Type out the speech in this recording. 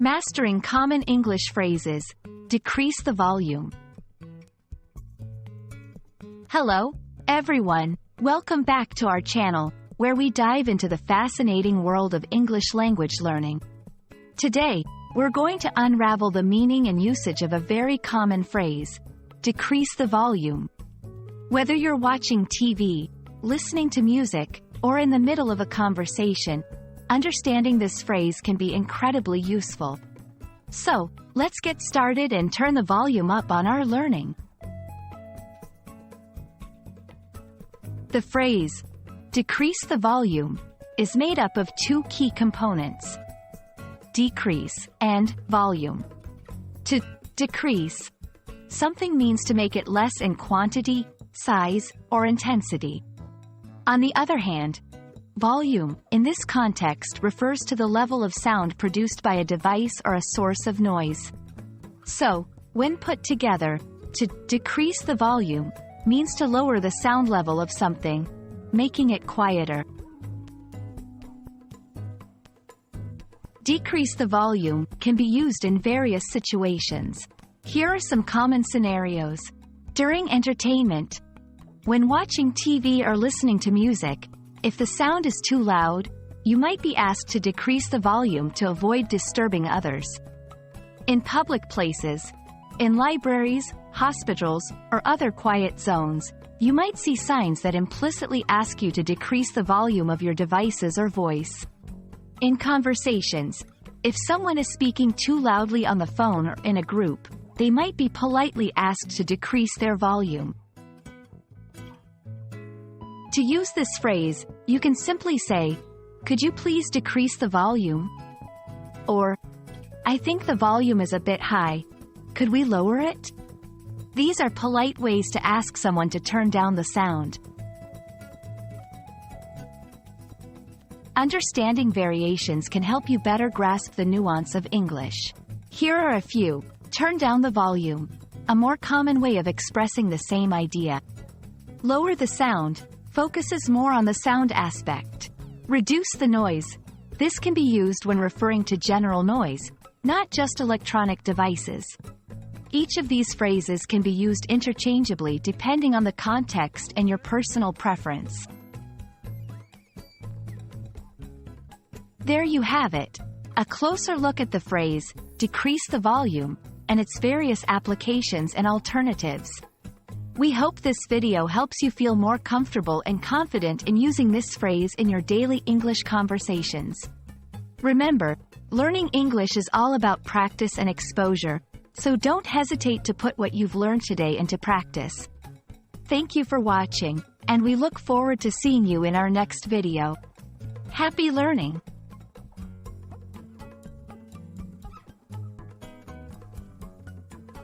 Mastering common English phrases. Decrease the volume. Hello, everyone. Welcome back to our channel, where we dive into the fascinating world of English language learning. Today, we're going to unravel the meaning and usage of a very common phrase, decrease the volume. Whether you're watching TV, listening to music, or in the middle of a conversation, understanding this phrase can be incredibly useful. So, let's get started and turn the volume up on our learning. The phrase, decrease the volume, is made up of two key components: decrease and volume. To decrease, something means to make it less in quantity, size, or intensity. On the other hand, volume, in this context, refers to the level of sound produced by a device or a source of noise. So, when put together, to decrease the volume means to lower the sound level of something, making it quieter. Decrease the volume can be used in various situations. Here are some common scenarios. During entertainment, when watching TV or listening to music, if the sound is too loud, you might be asked to decrease the volume to avoid disturbing others. In public places, in libraries, hospitals, or other quiet zones, you might see signs that implicitly ask you to decrease the volume of your devices or voice. In conversations, if someone is speaking too loudly on the phone or in a group, they might be politely asked to decrease their volume. To use this phrase, you can simply say, "Could you please decrease the volume?" Or, "I think the volume is a bit high. Could we lower it?" These are polite ways to ask someone to turn down the sound. Understanding variations can help you better grasp the nuance of English. Here are a few. Turn down the volume, a more common way of expressing the same idea. Lower the sound, focuses more on the sound aspect. Reduce the noise. This can be used when referring to general noise, not just electronic devices. Each of these phrases can be used interchangeably depending on the context and your personal preference. There you have it, a closer look at the phrase, decrease the volume, and its various applications and alternatives. We hope this video helps you feel more comfortable and confident in using this phrase in your daily English conversations. Remember, learning English is all about practice and exposure, so don't hesitate to put what you've learned today into practice. Thank you for watching, and we look forward to seeing you in our next video. Happy learning!